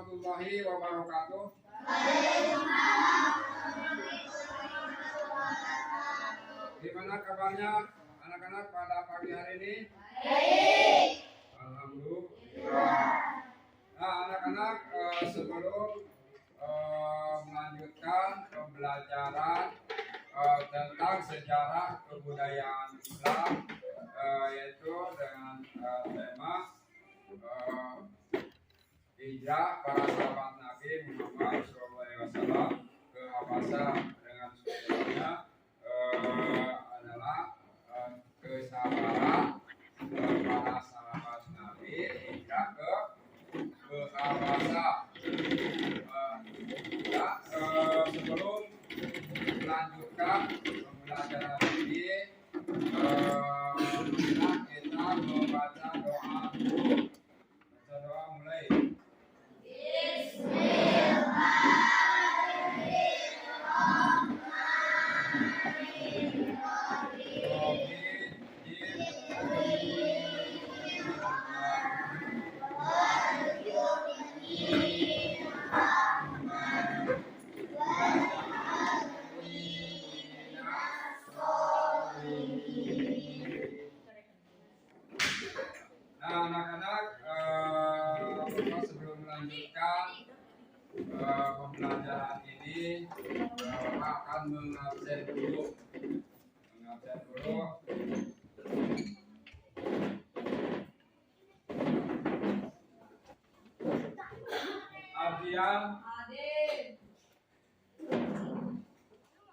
warahmatullahi wabarakatuh. Gimana kabarnya anak-anak pada pagi hari ini? Baik. Alhamdulillah. Nah, anak-anak, sebelum melanjutkan pembelajaran tentang sejarah kebudayaan Islam, yaitu dengan tema hijrah para sahabat Nabi Muhammad SAW ke Habasya, dengan subjeknya adalah kesabaran para sahabat Nabi hijrah ke Habasya. Sebelum melanjutkan pembelajaran ini, kita membaca doa dulu. Baca doa mulai. Nah, anak-anak, sebelum melanjutkan pembelajaran ini, akan mengabsen dulu. Ardian,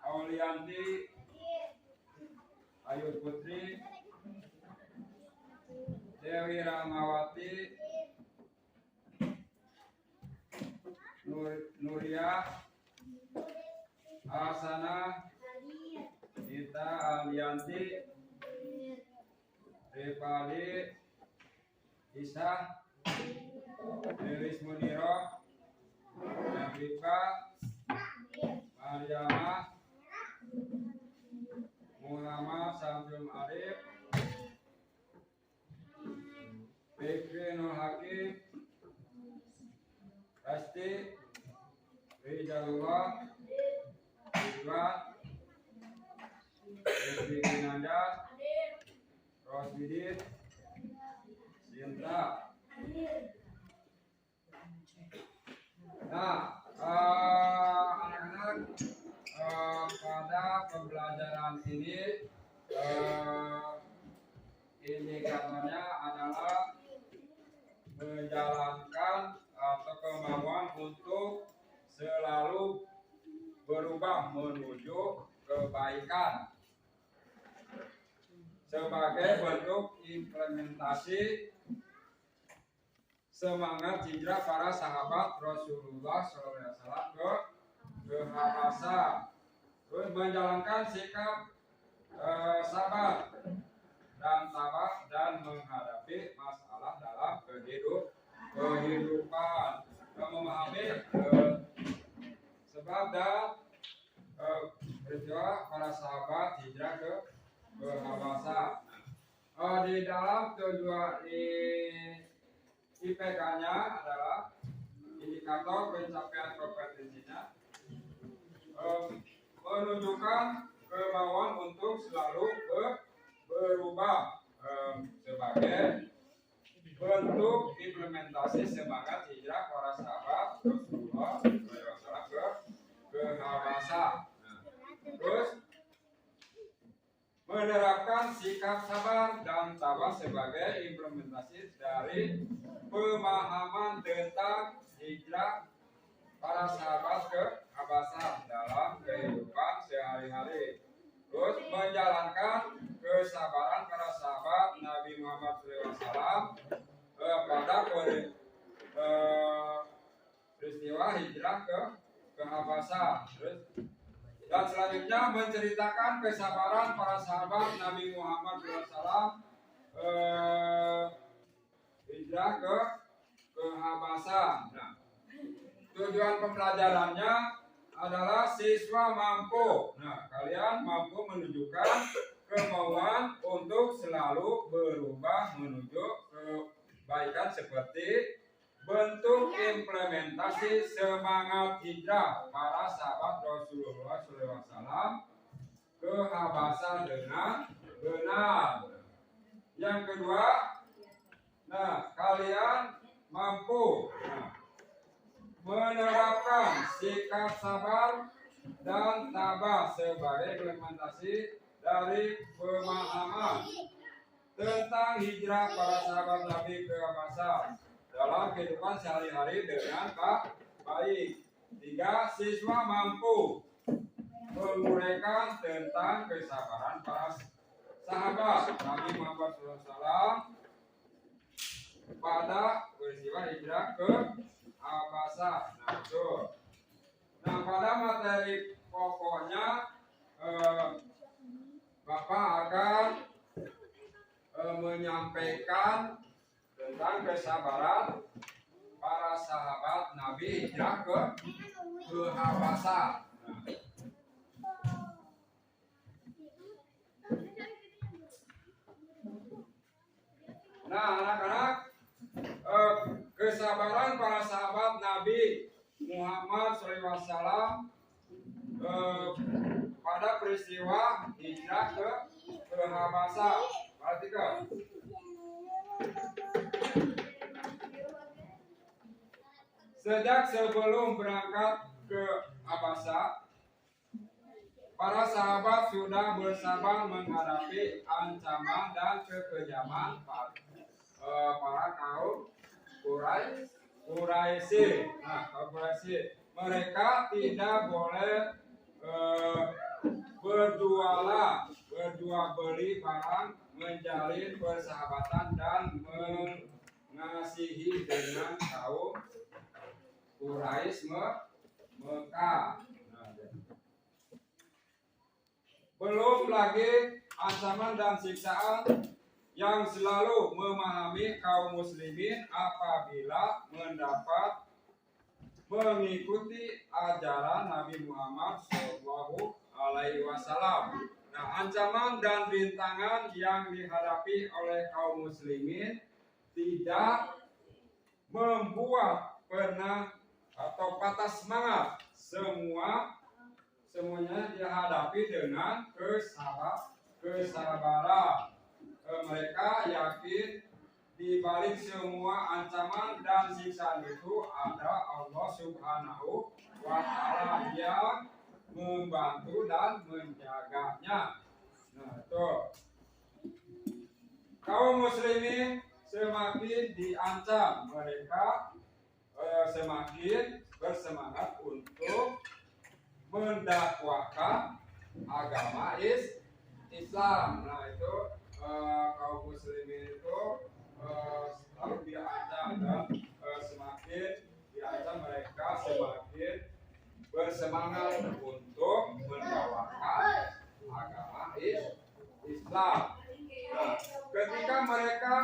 Aulianti, Ayu Putri, Dewi Ramawati, Nuria, Asana, Dita Alianti, Revali, Isa, Delis Muniro, Nafika, Mariama, Muhammad Samsul Arif, Fikri Nur Hakim, Rasti, Rizalullah, Ridwan, Rizki Kinanda, Rosbidin, Sinta. Nah, anak-anak, pada pembelajaran ini indikatornya adalah menjalankan atau kemauan untuk selalu berubah menuju kebaikan sebagai bentuk implementasi semangat hijrah para sahabat Rasulullah SAW ke Habasya, terus menjalankan sikap sabar dan tabah dan menghadapi masalah dalam kehidupan, memahami sebab dan peristiwa para sahabat hijrah ke Habasya. Di dalam tujuan IPK-nya adalah indikator pencapaian kompetensinya, menunjukkan kemauan untuk selalu berubah sebagai bentuk implementasi semangat hijrah para sahabat Rasulullah SAW ke Habasya. Terus menerapkan sikap sabar dan tabah sebagai implementasi dari pemahaman tentang hijrah para sahabat ke Habasya dalam kehidupan sehari-hari. Terus menjalankan kesabaran para sahabat Nabi Muhammad SAW pada peristiwa hijrah ke Habasya. Dan selanjutnya menceritakan kesabaran para sahabat Nabi Muhammad SAW hijrah ke Habasya. Nah, tujuan pembelajarannya adalah siswa mampu. Nah, kalian mampu menunjukkan kemauan untuk selalu berubah menuju kebaikan seperti bentuk implementasi semangat hijrah para sahabat Rasulullah SAW ke Habasah dengan benar. Yang kedua, kalian mampu menerapkan sikap sabar dan tabah sebagai implementasi dari pemahaman tentang hijrah para sahabat Nabi ke Habasah dalam kehidupan sehari-hari dengan baik. 3. Siswa mampu menguraikan tentang kesabaran para sahabat Nabi Muhammad SAW pada peristiwa hijrah ke Habasah. Pada materi pokoknya Bapak akan menyampaikan tentang kesabaran para sahabat Nabi hijrah ke Habasah. Anak-anak, kesabaran para sahabat Nabi Muhammad SAW pada peristiwa hijrah ke Habasah. Perhatikan. Sejak sebelum berangkat ke Habasah, para sahabat sudah bersabar menghadapi ancaman dan kekejaman para kaum Quraisy. Mereka tidak boleh berjual beli barang, menjalin persahabatan dan mengasihi dengan kaum Quraisy Mekah. Belum lagi ancaman dan siksaan yang selalu memahami kaum muslimin apabila mendapat mengikuti ajaran Nabi Muhammad SAW. Ancaman dan rintangan yang dihadapi oleh kaum muslimin tidak membuat pernah atau patah semangat. Semuanya dihadapi dengan kesabaran. Mereka yakin di balik semua ancaman dan siksaan itu ada Allah Subhanahu wa Ta'ala yang membantu dan menjaganya. Kaum muslimin semakin diancam, mereka semakin bersemangat untuk mendakwahkan agama Islam. Kaum muslimin itu selalu diancam dan semakin diancam, mereka semakin bersemangat untuk mendakwahkan agama Islam. Ketika mereka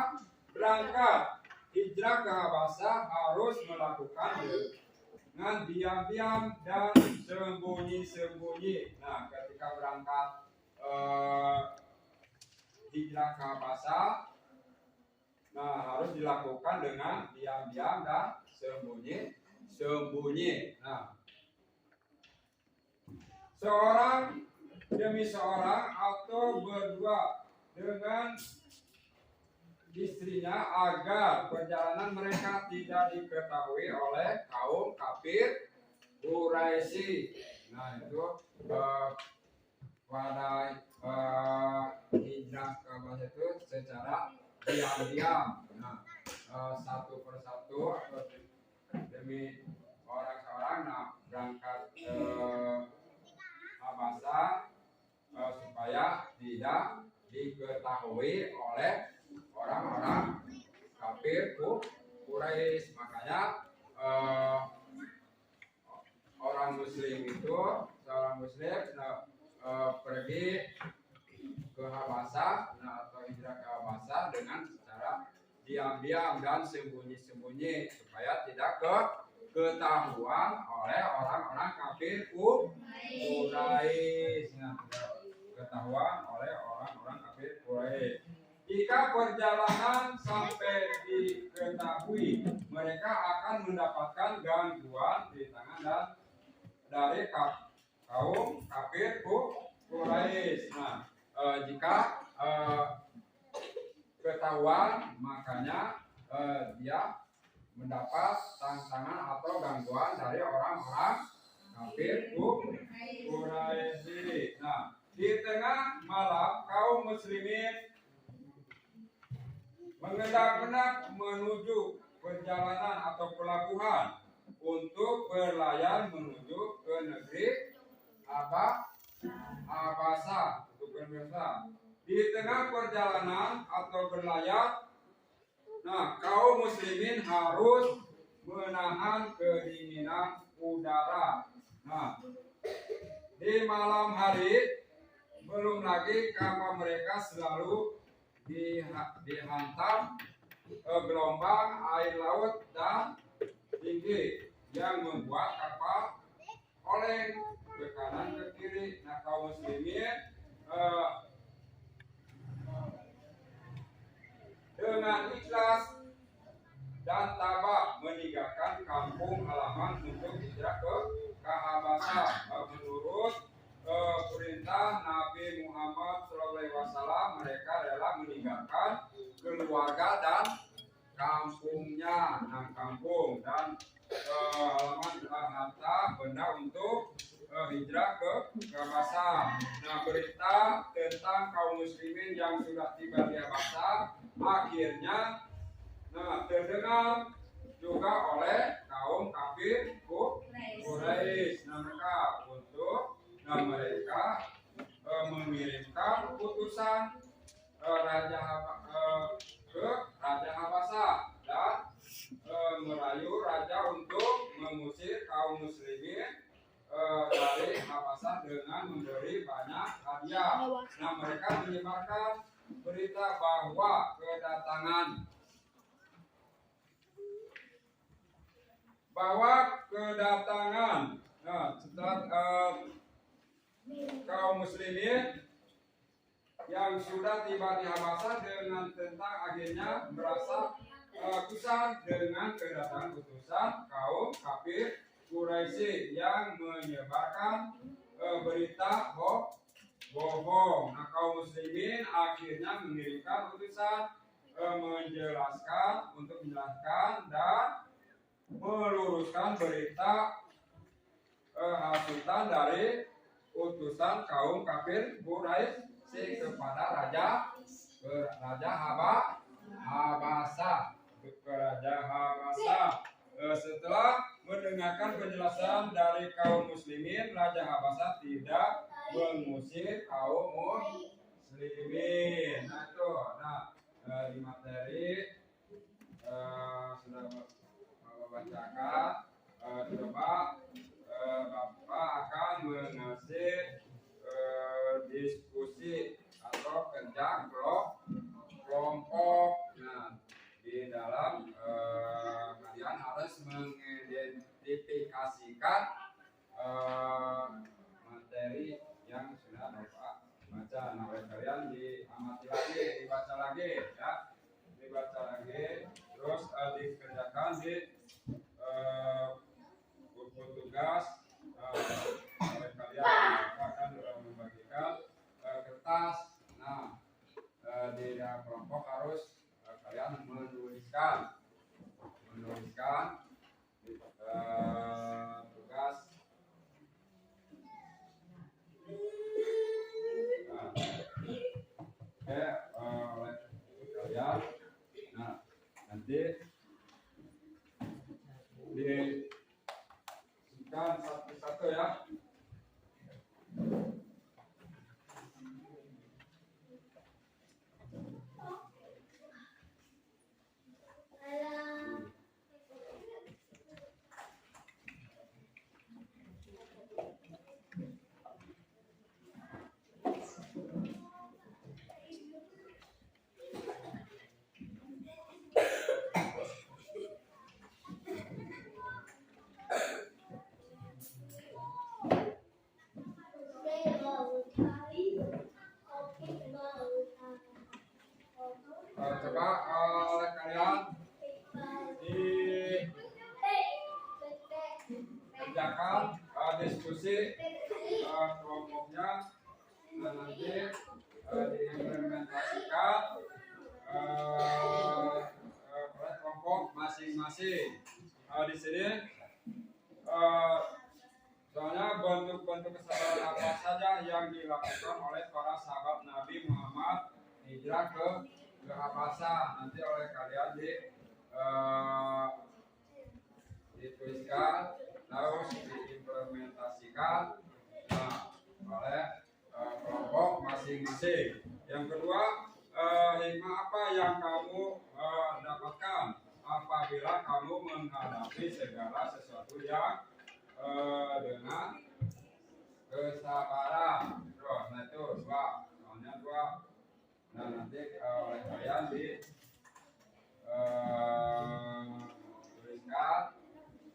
berangkat hijrah ke Habasah harus melakukan dengan diam-diam dan sembunyi-sembunyi. Ketika berangkat hijrah ke Habasah, harus dilakukan dengan diam-diam dan sembunyi. Seorang demi seorang atau berdua dengan istrinya agar perjalanan mereka tidak diketahui oleh kaum kafir Quraisy. Pada hijrah ke Habasah itu secara diam-diam. Satu persatu atau demi orang-orang berangkat ke Habasah supaya tidak diketahui oleh orang-orang kafir Quraisy. Makanya seorang muslim pergi ke Habasah atau hijrah ke Habasah dengan secara diam-diam dan sembunyi-sembunyi supaya tidak ketahuan oleh orang-orang kafir Quraisy. Ketahuan oleh orang-orang kafir Quraisy. Jika perjalanan sampai diketahui, mereka akan mendapatkan gangguan di tangan dan dari kaum kafir Quraisy. Nah, jika ketahuan, makanya dia mendapat tantangan atau gangguan dari orang-orang kafir Quraisy. Nah, di tengah malam kaum muslimin mengendap-endap menuju perjalanan atau pelabuhan untuk berlayar menuju ke negeri Habasah. Di tengah perjalanan atau berlayar, nah, kaum muslimin harus menahan kedinginan udara. Nah, di malam hari belum lagi kapal mereka selalu dihantam gelombang air laut dan tinggi yang membuat kapal oleng ke kanan ke kiri. Nah, kaum muslimin dengan ikhlas dan tabah meninggalkan kampung halaman untuk hijrah ke Habasah. Menurut perintah Nabi Muhammad SAW, mereka rela meninggalkan keluarga dan kampungnya, kampung dan halaman harta benda untuk hijrah ke Habasah. Nah, berita tentang kaum muslimin yang sudah tiba di Habasah akhirnya terdengar juga oleh kaum kafir Quraisy. Mereka mengirimkan utusan ke Raja Habasah dan merayu raja untuk mengusir kaum muslimin dari Habasah dengan memberi banyak hadiah. Nah, mereka menyebarkan berita bahwa kedatangan kaum muslimin yang sudah tiba di Habasah dengan tentang akhirnya merasa kesal dengan kedatangan utusan kaum kafir Quraisy yang menyebarkan berita bohong. Nah, kaum muslimin akhirnya mengirimkan utusan menjelaskan dan meluruskan berita hasutan dari utusan kaum kafir Quraisy kepada Raja Habasah. Setelah mendengarkan penjelasan dari kaum muslimin, Raja Habasah tidak mengusir kaum muslimin. Di materi sudah Bapak bacakan. Coba Bapak akan mengasih diskusi atau kerja kelompok. Nah, di dalam kalian harus mengidentifikasikan materi yang sudah Bapak baca. Nah, kalian diamati lagi, dibaca lagi, ya, terus dikerjakan di buku tugas. Kalian akan membagikan kertas. Nah, di dalam kelompok harus kalian menuliskan tugas. Oleh kalian. Nah, nanti diisikan satu-satu, ya. mengadakan diskusi kelompoknya dan nanti diimplementasikan oleh kelompok masing-masing. Di sini soalnya bentuk-bentuk kesabaran apa saja yang dilakukan oleh para sahabat Nabi Muhammad hijrah ke Habasah, nanti oleh kalian dituliskan terus diimplementasikan oleh kelompok masing-masing. Yang kedua, hikmah apa yang kamu dapatkan apabila kamu menghadapi segala sesuatu yang dengan kesabaran. Nah itu dua, soalnya dua. Nah nanti oleh kalian tuliskan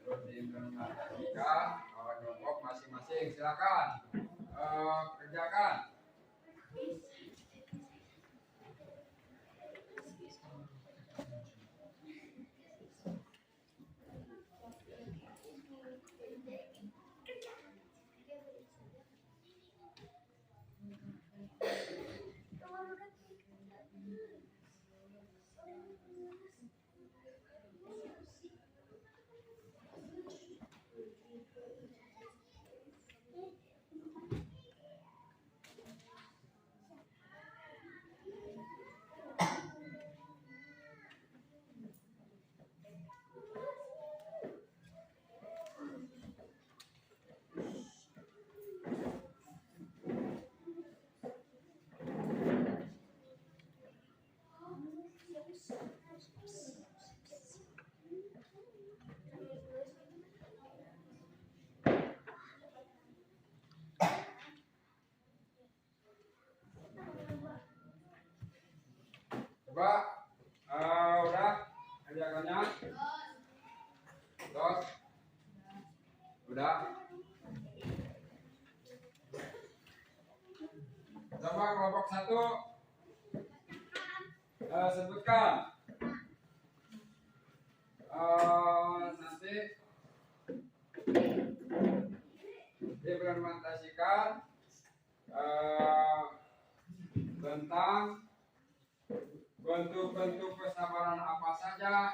terus diimplementasikan oleh kelompok masing-masing. Silakan kerjakan. Coba udah kerjakannya? Terus udah. Coba kelompok 1 sebutkan nanti diimplementasikan tentang bentuk-bentuk kesabaran apa saja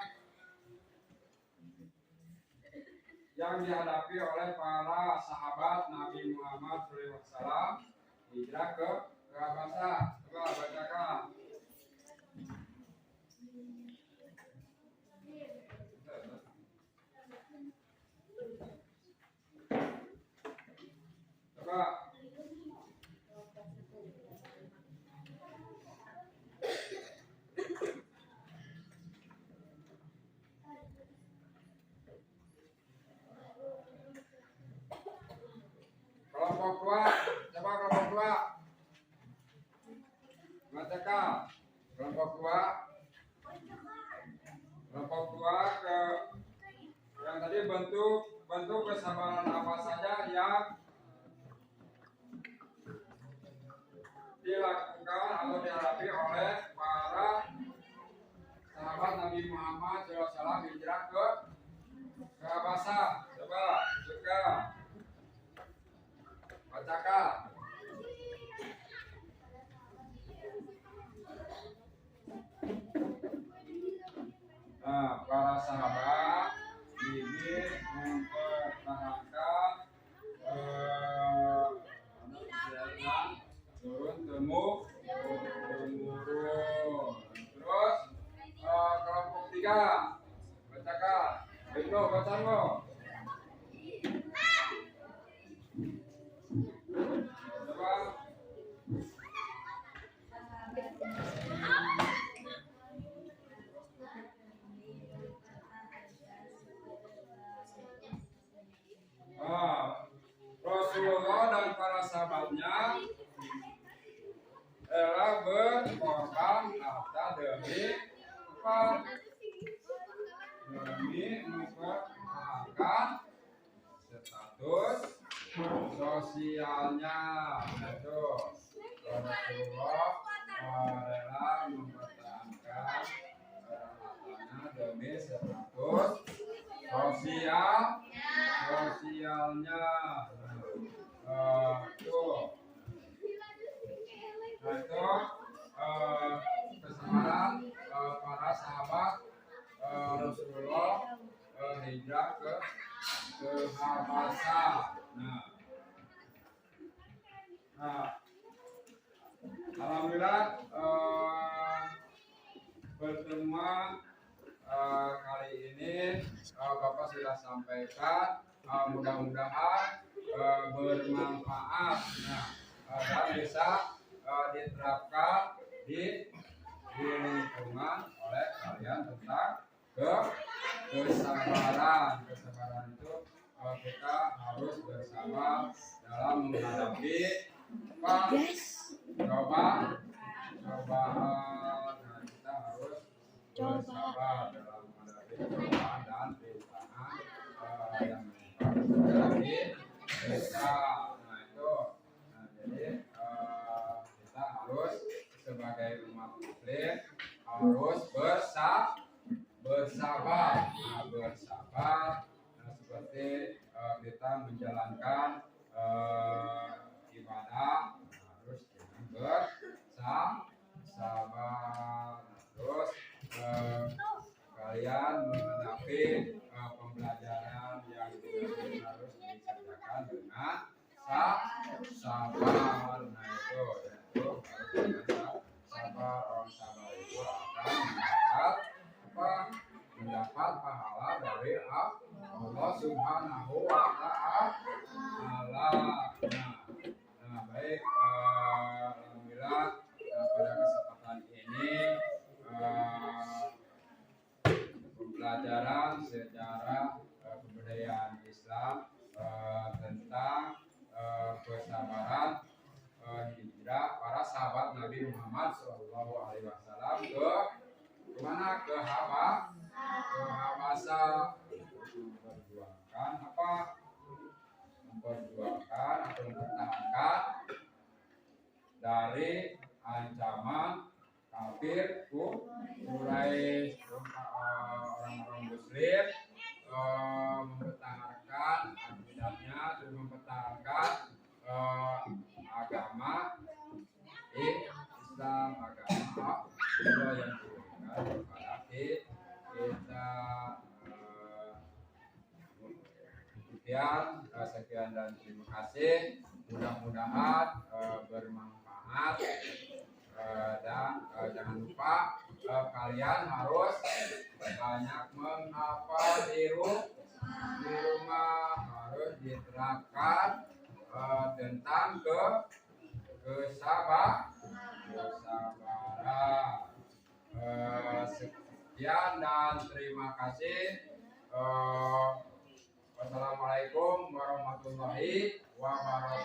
yang dihadapi oleh para sahabat Nabi Muhammad SAW hijrah ke Habasah. Coba bacakan. Coba. Kelompok 2, coba kelompok 2. Bacakan. Kelompok 2 ke yang tadi bentuk kesabaran apa saja yang dilakukan atau dihadapi oleh para sahabat Nabi Muhammad SAW hijrah ke Habasah. Coba juga bacakan. Nah, para sahabat ini mempertahankan turun temurun. Terus kelompok 3 bacakan. Ayo bacakan. Rasulullah dan para sahabatnya telah berkorban harta demi mempertahankan status sosialnya. Itu Rasulullah rela mempertahankan hartanya demi status sosialnya. hijrah ke Habasa. Nah, alhamdulillah pertemuan kali ini Bapak sudah sampaikan, mudah-mudahan bermanfaat dan bisa diterapkan di lingkungan oleh kalian tentang kesabaran. Kesabaran itu kita harus bersama dalam menghadapi cobaan. Nah, kita harus bersabar dalam menghadapi cobaan dan rintangan yang menghadapi kita. Nah itu, jadi kita harus sebagai umat muslim harus bersabar. Nah, seperti kita menjalankan ibadah harus dengan bersabar. Terus kalian menghadapi pembelajaran yang harus dikerjakan dengan sabar. Nah itu harus dengan sabar. Orang sabar itu akan mendapat pahala dari Allah Subhanahu wa Ta'ala. Nah, baik, alhamdulillah pada kesempatan ini pembelajaran sejarah kebudayaan Islam tentang kesabaran hijrah para sahabat Nabi Muhammad SAW ke mana? Ke Habasa, memperjuangkan atau mempertahankan dari ancaman kafir Quraisy. Orang-orang muslim mempertahankan akidahnya dan mempertahankan agama Islam, agama Allah yang diberikan kepada kita. Sekian dan terima kasih. Mudah-mudahan bermanfaat dan jangan lupa kalian harus banyak menghafal di rumah, harus diterapkan tentang kesabaran. Sekian dan terima kasih. Wassalamualaikum warahmatullahi wabarakatuh.